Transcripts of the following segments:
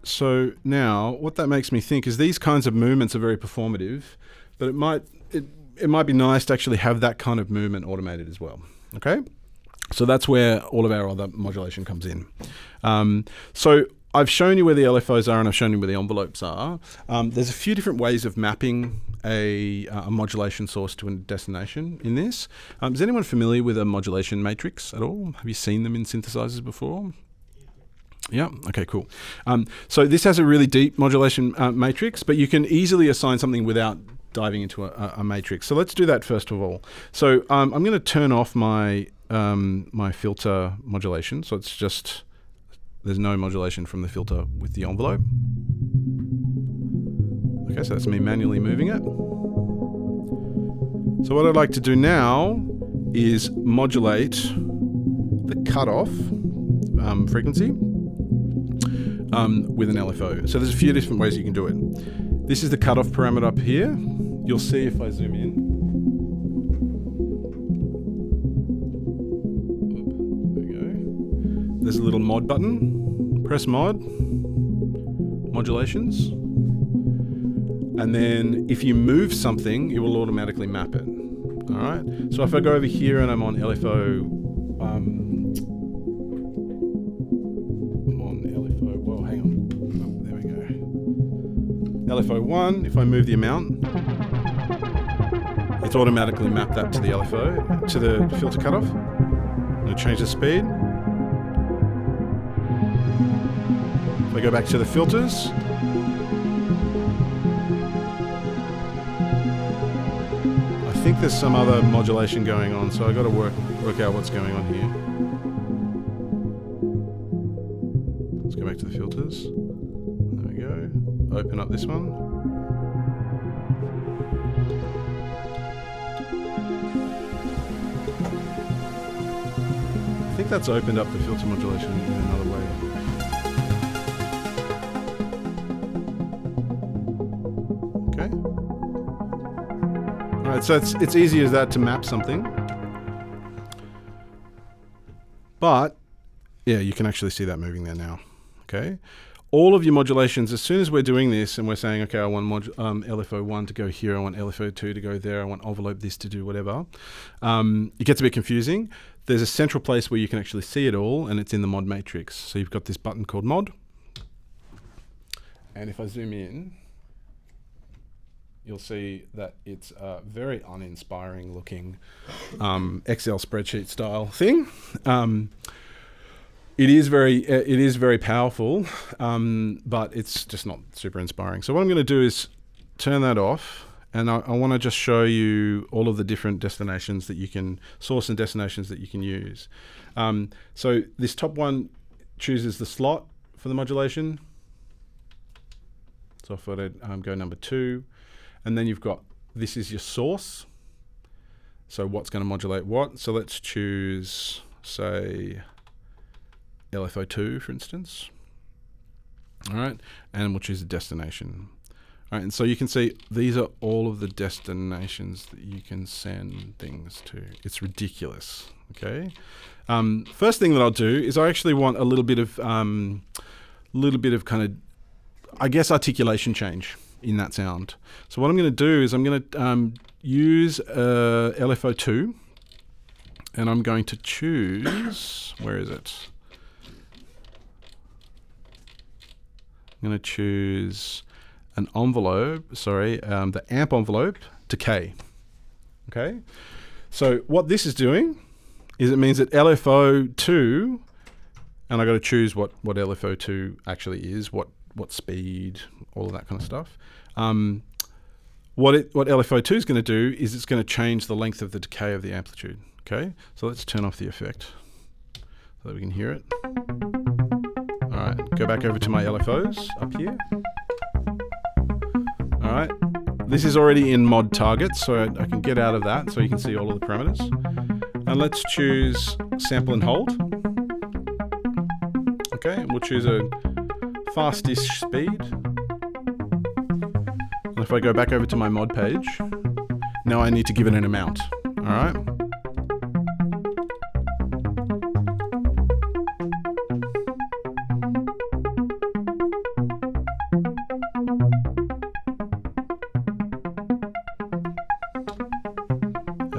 So now what that makes me think is these kinds of movements are very performative, but it might be nice to actually have that kind of movement automated as well. Okay, so that's where all of our other modulation comes in. So I've shown you where the LFOs are and I've shown you where the envelopes are. There's a few different ways of mapping a modulation source to a destination in this. Is anyone familiar with a modulation matrix at all? Have you seen them in synthesizers before? Yeah, okay, cool. So this has a really deep modulation matrix, but you can easily assign something without diving into a matrix. So let's do that first of all. So I'm going to turn off my my filter modulation. So it's just, there's no modulation from the filter with the envelope. Okay, so that's me manually moving it. So what I'd like to do now is modulate the cutoff frequency with an LFO. So there's a few different ways you can do it. This is the cutoff parameter up here. You'll see if I zoom in. There we go. There's a little mod button. Press mod, modulations. And then if you move something, it will automatically map it. All right. So if I go over here and I'm on LFO, LFO1, if I move the amount, it's automatically mapped that to the LFO, to the filter cutoff. I'm going to change the speed. If I go back to the filters, I think there's some other modulation going on, so I've got to work out what's going on here. Let's go back to the filters. There we go. Open up this one. I think that's opened up the filter modulation in another way. Okay. All right, so it's easy as that to map something. But yeah, you can actually see that moving there now. Okay. All of your modulations, as soon as we're doing this and we're saying, okay, I want LFO1 to go here, I want LFO2 to go there, I want envelope this to do whatever, it gets a bit confusing. There's a central place where you can actually see it all, and it's in the mod matrix. So you've got this button called mod. And if I zoom in, you'll see that it's a very uninspiring looking Excel spreadsheet style thing. It is very powerful, but it's just not super inspiring. So what I'm going to do is turn that off, and I want to just show you all of the different destinations that you can, source and destinations that you can use. So this top one chooses the slot for the modulation. So if I go number 2, and then you've got, this is your source. So what's going to modulate what? So let's choose, say, LFO2, for instance. All right, and we'll choose a destination. All right, and so you can see these are all of the destinations that you can send things to. It's ridiculous. Okay. First thing that I'll do is I actually want a little bit of kind of, I guess, articulation change in that sound. So what I'm going to do is I'm going to use LFO2, and I'm going to choose, where is it? I'm going to choose an envelope, the amp envelope, decay. Okay? So what this is doing is it means that LFO2, and I've got to choose what LFO2 actually is, what speed, all of that kind of stuff. What LFO2 is going to do is it's going to change the length of the decay of the amplitude. Okay? So let's turn off the effect so that we can hear it. All right, go back over to my LFOs up here. All right, this is already in mod targets, so I can get out of that so you can see all of the parameters. And let's choose sample and hold. Okay, and we'll choose a fast-ish speed. And if I go back over to my mod page, now I need to give it an amount. All right.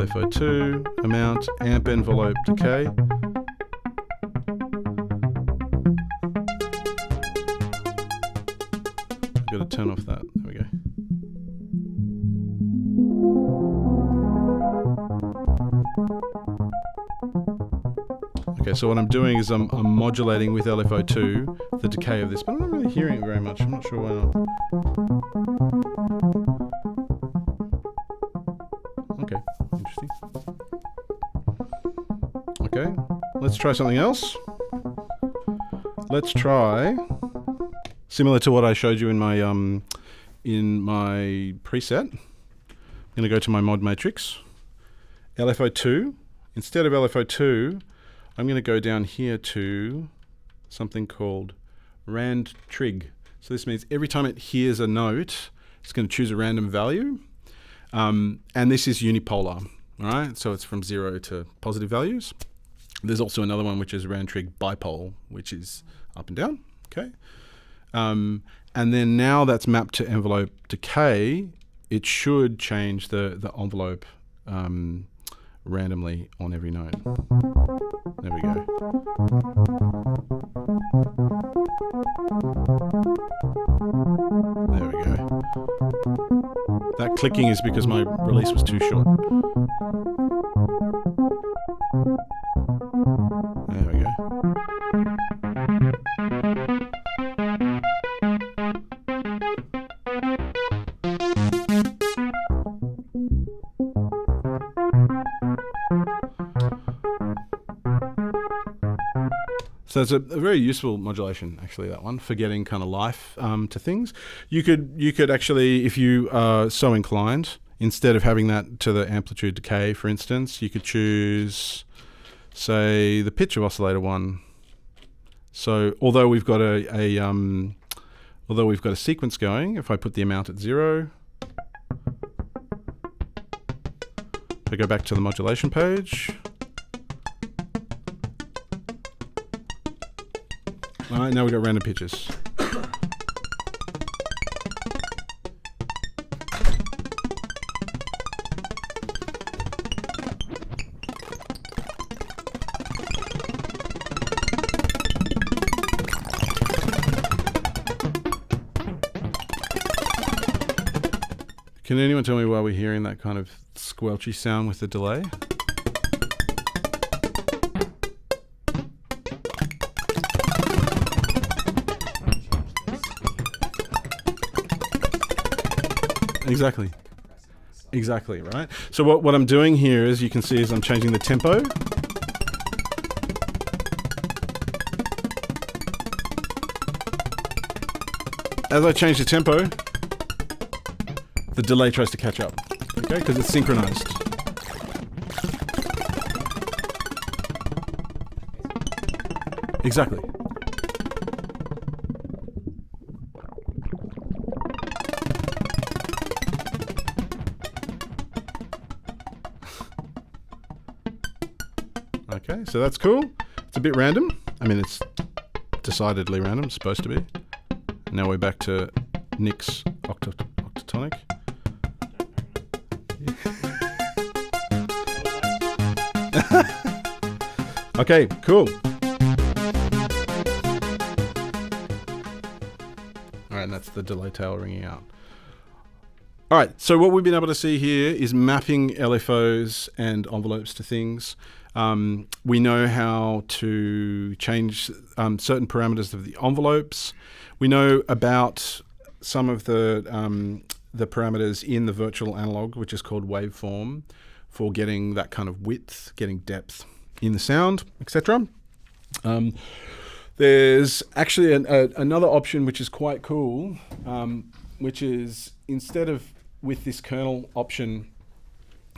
LFO2, amount, amp envelope, decay. Got to turn off that. There we go. Okay, so what I'm doing is I'm modulating with LFO2 the decay of this, but I'm not really hearing it very much. I'm not sure why not. Okay, interesting. Okay, let's try something else. Let's try, similar to what I showed you in my preset. I'm going to go to my mod matrix, LFO2. Instead of LFO2, I'm going to go down here to something called rand trig. So this means every time it hears a note, it's going to choose a random value. And this is unipolar, all right? So it's from 0 to positive values. There's also another one which is rand trig bipole, which is up and down, okay? And then now that's mapped to envelope decay, it should change the envelope randomly on every note. There we go. There we go. That clicking is because my release was too short. There we go. So it's a very useful modulation, actually, that one, for getting kind of life to things. You could actually, if you are so inclined, instead of having that to the amplitude decay, for instance, you could choose, say, the pitch of oscillator 1. So although we've got a sequence going, if I put the amount at 0, I go back to the modulation page. All right, now we've got random pitches. Can anyone tell me why we're hearing that kind of squelchy sound with the delay? Exactly, right? So what I'm doing here, as you can see, is I'm changing the tempo. As I change the tempo, the delay tries to catch up, okay? Because it's synchronized. Exactly. Okay, so that's cool. It's a bit random. I mean, it's decidedly random. It's supposed to be. Now we're back to Nick's octatonic. Okay, cool. All right, and that's the delay tail ringing out. All right, so what we've been able to see here is mapping LFOs and envelopes to things. We know how to change certain parameters of the envelopes. We know about some of the parameters in the virtual analog, which is called waveform, for getting that kind of width, getting depth in the sound, etc. There's actually another option which is quite cool, which is instead of with this kernel option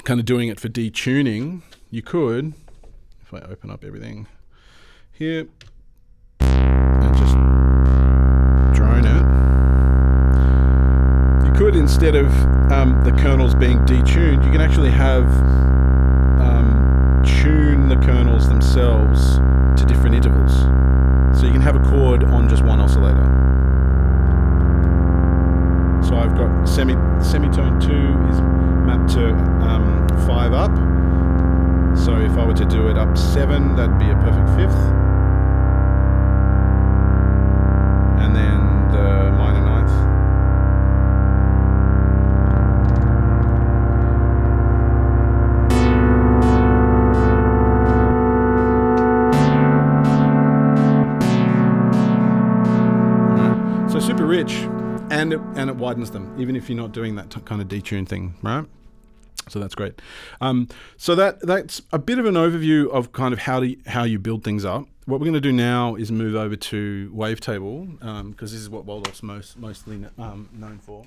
kind of doing it for detuning, you could, if I open up everything here and just drone it, you could, instead of the kernels being detuned, you can actually have tune the kernels themselves to different intervals. So you can have a chord on just one oscillator. So I've got semitone 2 is mapped to 5 octave up. So if I were to do it up 7, that'd be a perfect 5th. And then the minor 9th. Right. So super rich, and it widens them, even if you're not doing that kind of detune thing, right? So that's great. So that's a bit of an overview of kind of how you build things up. What we're going to do now is move over to wavetable, because this is what Waldorf's mostly known for.